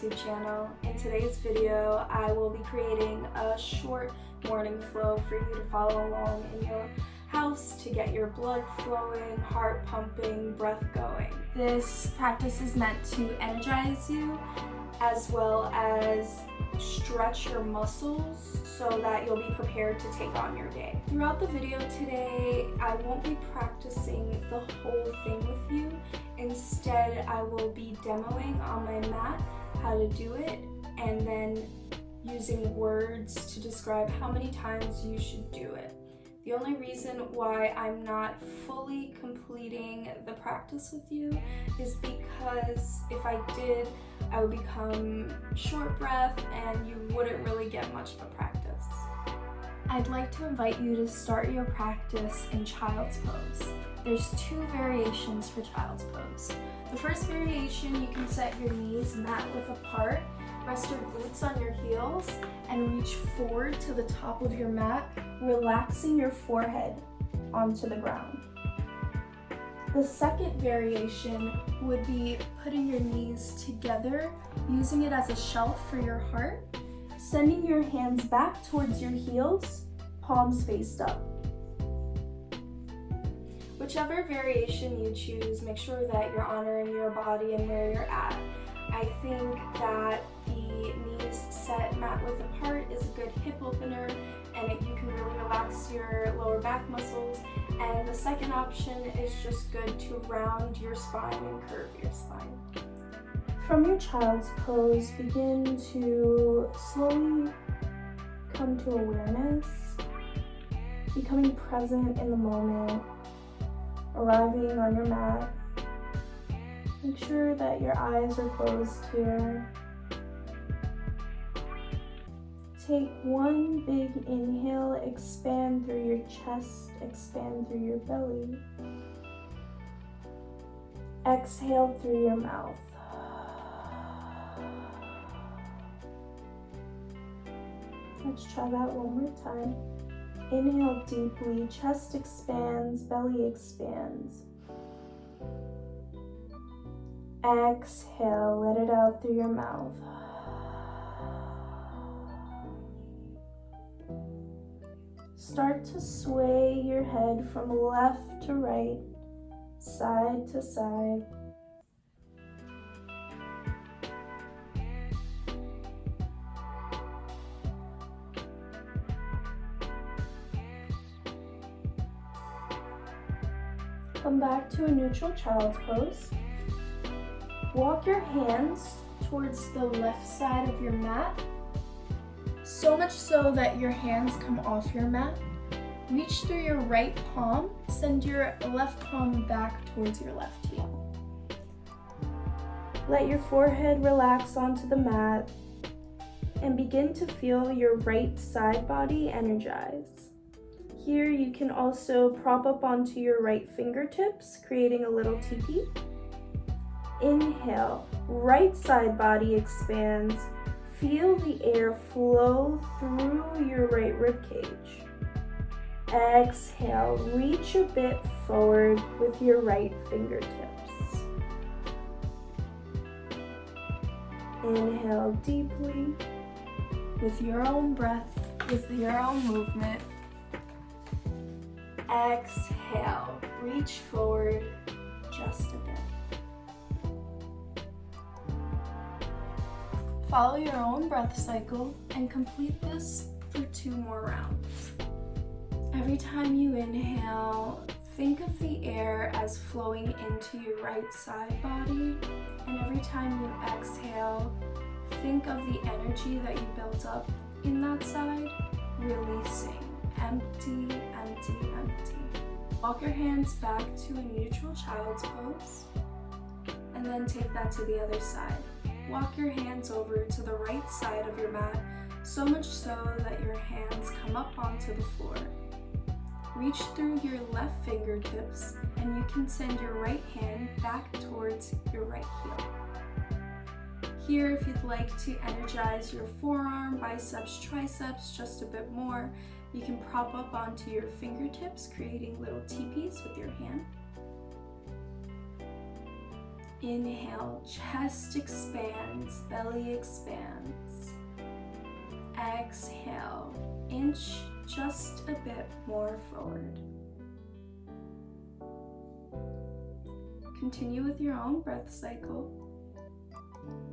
YouTube channel. In today's video, I will be creating a short morning flow for you to follow along in your house to get your blood flowing, heart pumping, breath going. This practice is meant to energize you as well as stretch your muscles so that you'll be prepared to take on your day. Throughout the video today, I won't be practicing the whole thing with you. Instead, I will be demoing on my mat how to do it and then using words to describe how many times you should do it. The only reason why I'm not fully completing the practice with you is because if I did, I would become short breath and you wouldn't really get much of a practice. I'd like to invite you to start your practice in child's pose. There's two variations for child's pose. The first variation, you can set your knees mat width apart, rest your glutes on your heels, and reach forward to the top of your mat, relaxing your forehead onto the ground. The second variation would be putting your knees together, using it as a shelf for your heart, sending your hands back towards your heels, palms faced up. Whichever variation you choose, make sure that you're honoring your body and where you're at. I think that the knees set mat width apart is a good hip opener and you can really relax your lower back muscles. And the second option is just good to round your spine and curve your spine. From your child's pose, begin to slowly come to awareness, becoming present in the moment, arriving on your mat. Make sure that your eyes are closed here. Take one big inhale, expand through your chest, expand through your belly. Exhale through your mouth. Let's try that one more time. Inhale deeply, chest expands, belly expands. Exhale, let it out through your mouth. Start to sway your head from left to right, side to side. Come back to a neutral child's pose. Walk your hands towards the left side of your mat, so much so that your hands come off your mat. Reach through your right palm, send your left palm back towards your left heel. Let your forehead relax onto the mat and begin to feel your right side body energize. Here you can also prop up onto your right fingertips, creating a little teepee. Inhale, right side body expands. Feel the air flow through your right rib cage. Exhale, reach a bit forward with your right fingertips. Inhale deeply with your own breath, with your own movement. Exhale, reach forward just a bit. Follow your own breath cycle and complete this for 2 more rounds. Every time you inhale, think of the air as flowing into your right side body, and every time you exhale, think of the energy that you built up in that side, releasing. Empty, empty, empty. Walk your hands back to a neutral child's pose, and then take that to the other side. Walk your hands over to the right side of your mat, so much so that your hands come up onto the floor. Reach through your left fingertips, and you can send your right hand back towards your right heel. Here, if you'd like to energize your forearm, biceps, triceps just a bit more, you can prop up onto your fingertips, creating little teepees with your hand. Inhale, chest expands, belly expands. Exhale, inch just a bit more forward. Continue with your own breath cycle.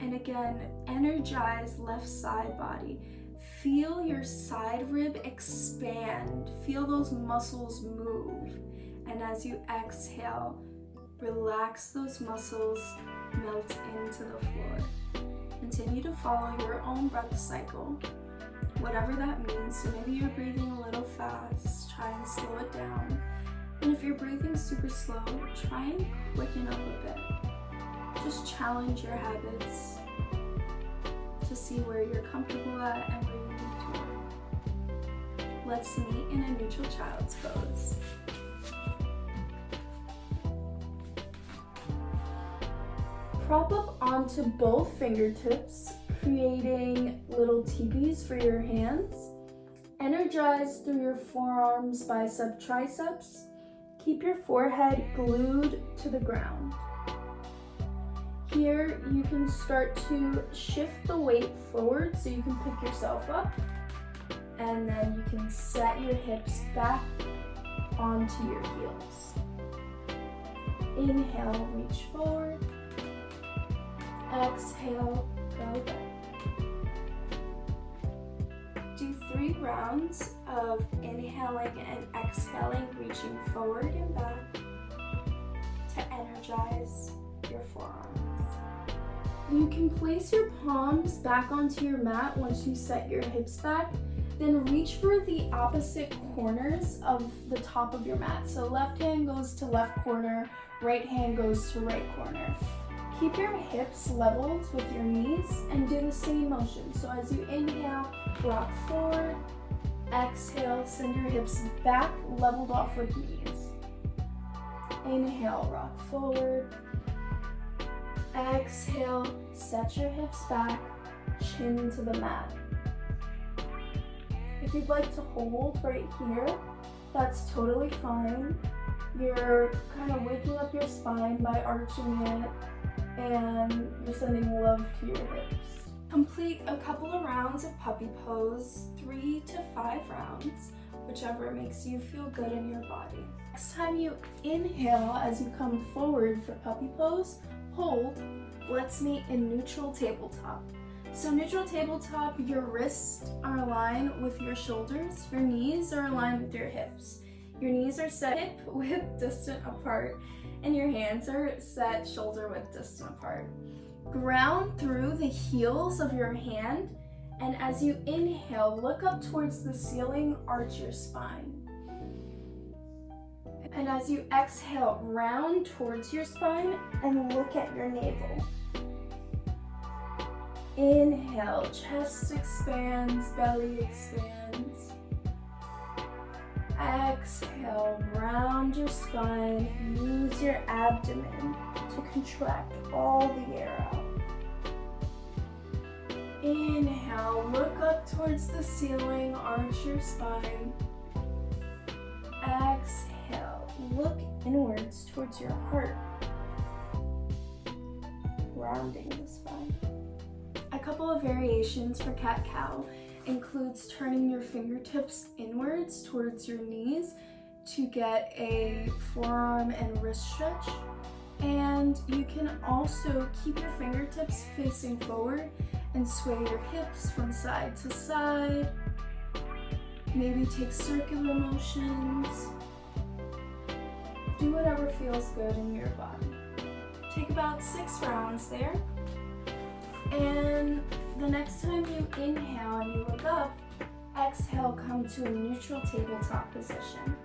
And again, energize left side body. Feel your side rib expand. Feel those muscles move. And as you exhale, relax those muscles, melt into the floor. Continue to follow your own breath cycle, whatever that means. So maybe you're breathing a little fast, try and slow it down. And if you're breathing super slow, try and quicken up a bit. Just challenge your habits to see where you're comfortable at and where you need to work. Let's meet in a neutral child's pose. Prop up onto both fingertips, creating little teepees for your hands. Energize through your forearms, bicep, triceps. Keep your forehead glued to the ground. Here you can start to shift the weight forward so you can pick yourself up, and then you can set your hips back onto your heels. Inhale, reach forward. Exhale, go back. Do 3 rounds of inhaling and exhaling, reaching forward and back to energize your forearms. You can place your palms back onto your mat once you set your hips back. Then reach for the opposite corners of the top of your mat. So left hand goes to left corner, right hand goes to right corner. Keep your hips leveled with your knees and do the same motion. So as you inhale, rock forward. Exhale, send your hips back, leveled off with knees. Inhale, rock forward. Exhale, set your hips back, chin to the mat. If you'd like to hold right here, that's totally fine. You're kind of waking up your spine by arching it, and you're sending love to your hips. Complete a couple of rounds of puppy pose, 3 to 5 rounds, whichever makes you feel good in your body. Next time you inhale as you come forward for puppy pose, hold. Let's meet in neutral tabletop. So neutral tabletop, your wrists are aligned with your shoulders, your knees are aligned with your hips. Your knees are set hip width distant apart, and your hands are set shoulder width distant apart. Ground through the heels of your hand, and as you inhale, look up towards the ceiling, arch your spine. And as you exhale, round towards your spine and look at your navel. Inhale, chest expands, belly expands. Exhale, round your spine, use your abdomen to contract all the air out. Inhale, look up towards the ceiling, arch your spine. Exhale, look inwards towards your heart, rounding the spine. A couple of variations for cat-cow includes turning your fingertips inwards towards your knees to get a forearm and wrist stretch. And you can also keep your fingertips facing forward and sway your hips from side to side. Maybe take circular motions. Do whatever feels good in your body. Take about 6 rounds there. And the next time you inhale and you look up, exhale, come to a neutral tabletop position.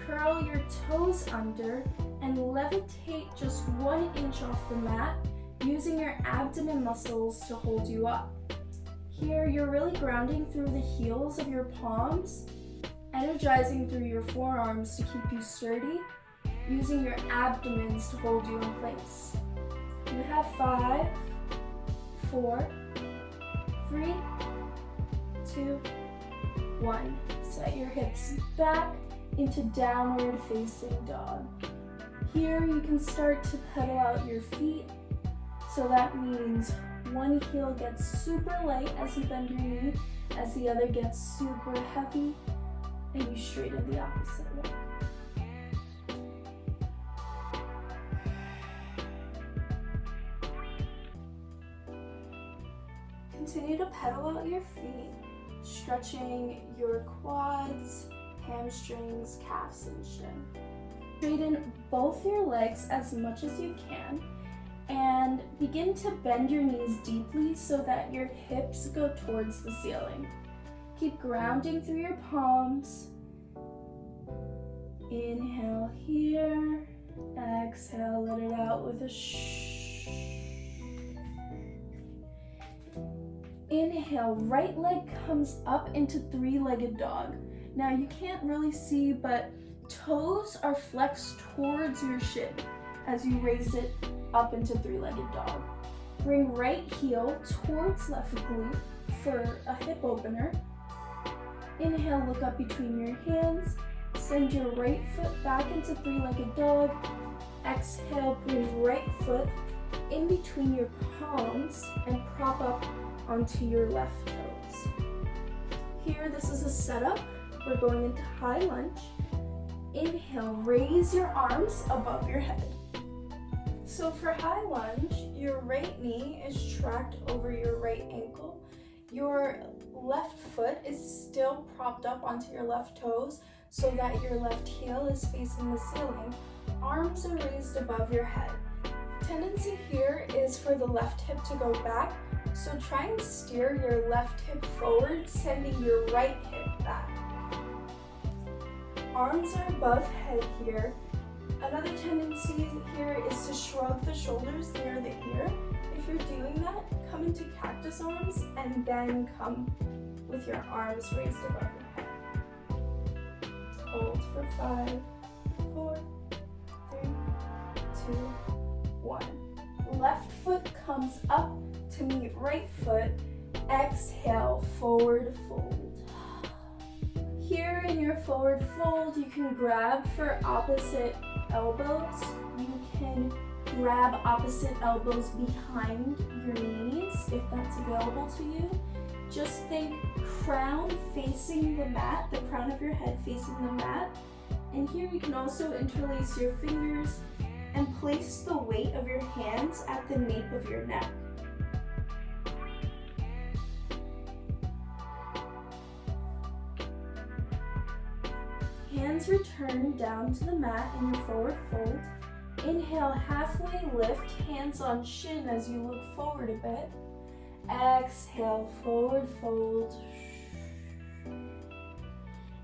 Curl your toes under and levitate just 1 inch off the mat, using your abdomen muscles to hold you up. Here, you're really grounding through the heels of your palms, energizing through your forearms to keep you sturdy, using your abdomens to hold you in place. You have 5, 4, 3, 2, 1. Set your hips back into downward facing dog. Here you can start to pedal out your feet. So that means one heel gets super light as you bend your knee, as the other gets super heavy, and you straighten the opposite way. Continue to pedal out your feet, stretching your quads, hamstrings, calves, and shin. Straighten both your legs as much as you can and begin to bend your knees deeply so that your hips go towards the ceiling. Keep grounding through your palms. Inhale here, exhale, let it out with a shh. Inhale, right leg comes up into three-legged dog. Now you can't really see, but toes are flexed towards your shin as you raise it up into three-legged dog. Bring right heel towards left glute for a hip opener. Inhale, look up between your hands. Send your right foot back into three-legged dog. Exhale, bring right foot in between your palms and prop up onto your left toes. Here, this is a setup. We're going into high lunge. Inhale, raise your arms above your head. So for high lunge, your right knee is tracked over your right ankle. Your left foot is still propped up onto your left toes so that your left heel is facing the ceiling. Arms are raised above your head. Tendency here is for the left hip to go back, so try and steer your left hip forward, sending your right hip back. Arms are above head here. Another tendency here is to shrug the shoulders near the ear. If you're doing that, come into cactus arms and then come with your arms raised above your head. Hold for 5, 4, 3, 2, 1. Left foot comes up to meet right foot. Exhale, forward fold. Here in your forward fold, you can grab for opposite elbows. You can grab opposite elbows behind your knees if that's available to you. Just think crown facing the mat, the crown of your head facing the mat. And here you can also interlace your fingers and place the weight of your hands at the nape of your neck. Hands return down to the mat in your forward fold. Inhale, halfway lift, hands on shin as you look forward a bit. Exhale, forward fold.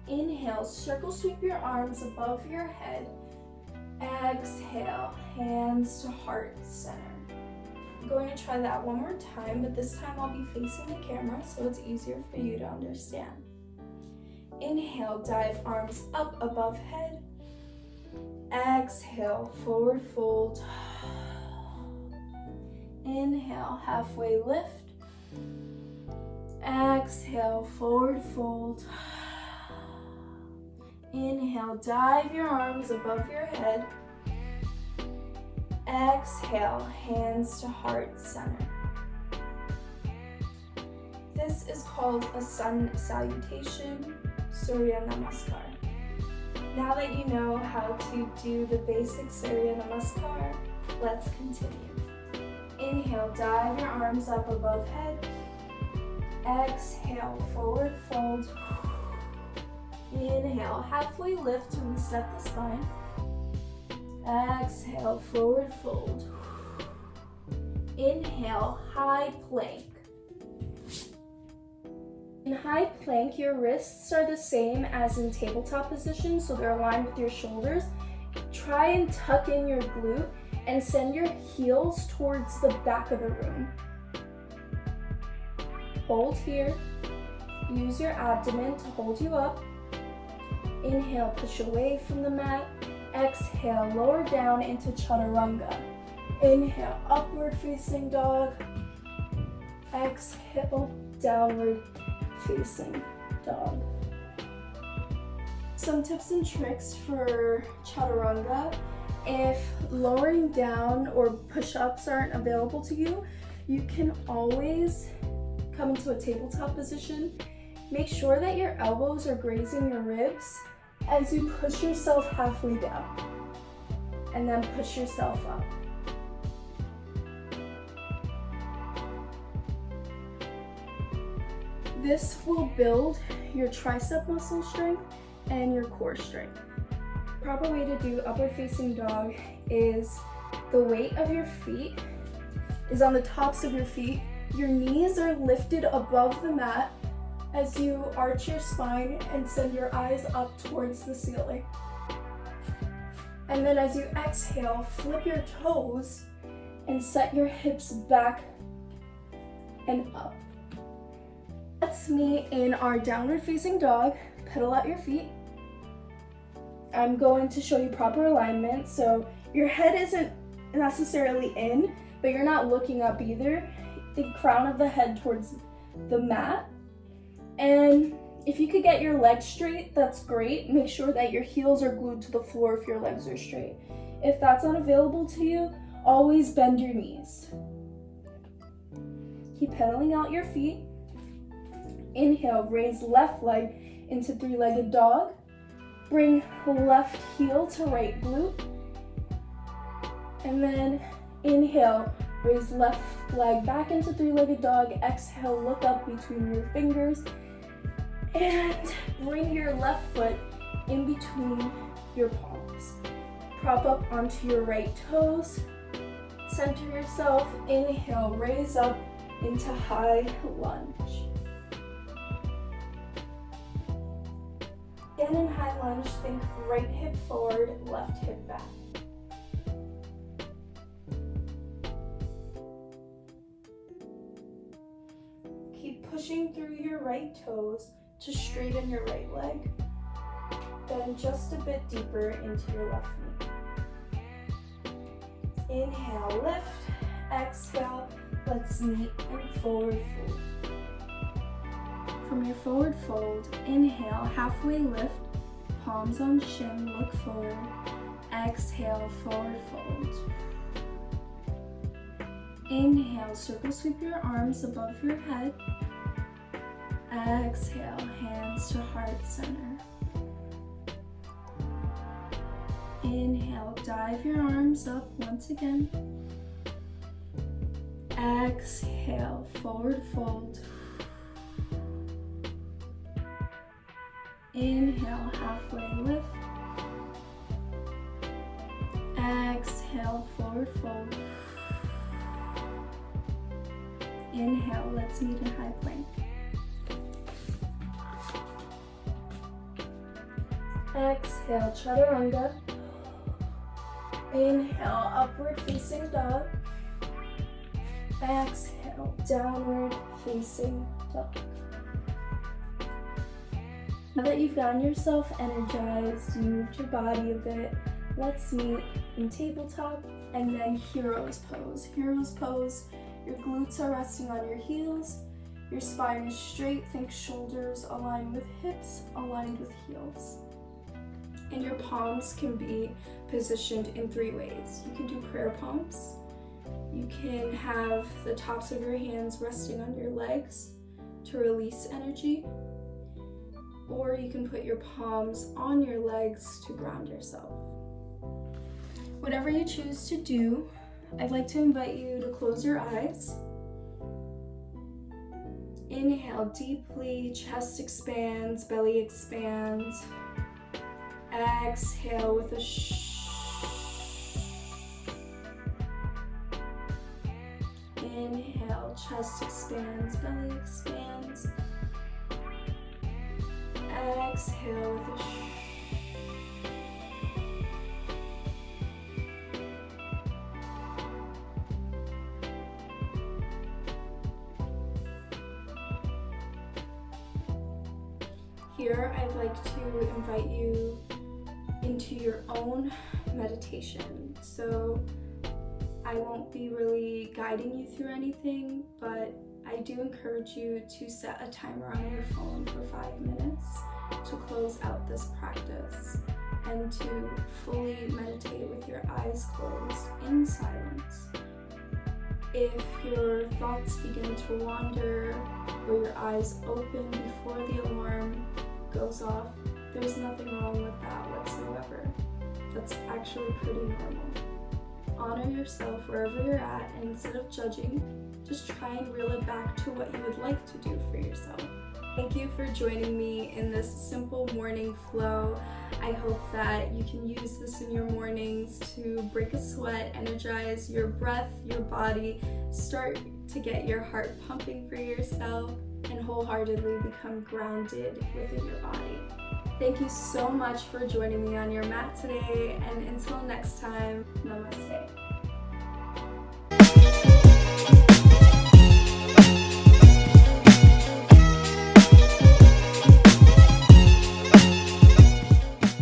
Inhale, circle sweep your arms above your head. Exhale, hands to heart center. I'm going to try that one more time, but this time I'll be facing the camera so it's easier for you to understand. Inhale, dive arms up above head. Exhale, forward fold. Inhale, halfway lift. Exhale, forward fold. Inhale, dive your arms above your head. Exhale, hands to heart center. This is called a sun salutation, Surya Namaskar. Now that you know how to do the basic Surya Namaskar, let's continue. Inhale, dive your arms up above head. Exhale, forward fold. Inhale, halfway lift to reset the spine. Exhale, forward fold. Inhale, high plank. In high plank, your wrists are the same as in tabletop position, so they're aligned with your shoulders. Try and tuck in your glute and send your heels towards the back of the room. Hold here. Use your abdomen to hold you up. Inhale, push away from the mat. Exhale, lower down into chaturanga. Inhale, upward facing dog. Exhale, downward facing dog. Some tips and tricks for chaturanga If lowering down or push-ups aren't available to you, you can always come into a tabletop position. Make sure that your elbows are grazing your ribs as you push yourself halfway down, and then push yourself up. This will build your tricep muscle strength and your core strength. The proper way to do upward facing dog is the weight of your feet is on the tops of your feet. Your knees are lifted above the mat as you arch your spine and send your eyes up towards the ceiling. And then as you exhale, flip your toes and set your hips back and up. Let's meet in our downward facing dog. Pedal out your feet. I'm going to show you proper alignment. So your head isn't necessarily in, but you're not looking up either. The crown of the head towards the mat. And if you could get your legs straight, that's great. Make sure that your heels are glued to the floor if your legs are straight. If that's not available to you, always bend your knees. Keep pedaling out your feet. Inhale, raise left leg into three-legged dog. Bring left heel to right glute. And then inhale, raise left leg back into three-legged dog. Exhale, look up between your fingers. And bring your left foot in between your palms. Prop up onto your right toes. Center yourself. Inhale, raise up into high lunge. Again in high lunge, think right hip forward, left hip back. Keep pushing through your right toes to straighten your right leg. Then just a bit deeper into your left knee. Inhale, lift. Exhale, let's meet in forward fold. From your forward fold, inhale, halfway lift, palms on shin, look forward. Exhale, forward fold. Inhale, circle sweep your arms above your head. Exhale, hands to heart center. Inhale, dive your arms up once again. Exhale, forward fold. Inhale, halfway lift. Exhale, forward fold. Inhale, let's meet in high plank. Exhale, chaturanga. Inhale, upward facing dog. Exhale, downward facing dog. Now that you've gotten yourself energized, you moved your body a bit, let's meet in tabletop and then hero's pose. Hero's pose, your glutes are resting on your heels, your spine is straight, think shoulders aligned with hips, aligned with heels. And your palms can be positioned in three ways. You can do prayer palms. You can have the tops of your hands resting on your legs to release energy. Or you can put your palms on your legs to ground yourself. Whatever you choose to do, I'd like to invite you to close your eyes. Inhale deeply, chest expands, belly expands. Exhale with a Inhale, chest expands, belly expands. Exhale with a Here, I'd like to invite you into your own meditation. So I won't be really guiding you through anything, but I do encourage you to set a timer on your phone for 5 minutes to close out this practice. and to fully meditate with your eyes closed in silence. If your thoughts begin to wander or your eyes open before the alarm goes off, there's nothing wrong with that whatsoever. That's actually pretty normal. Honor yourself wherever you're at, and instead of judging, just try and reel it back to what you would like to do for yourself. Thank you for joining me in this simple morning flow. I hope that you can use this in your mornings to break a sweat, energize your breath, your body, start to get your heart pumping for yourself, and wholeheartedly become grounded within your body. Thank you so much for joining me on your mat today, and until next time, namaste.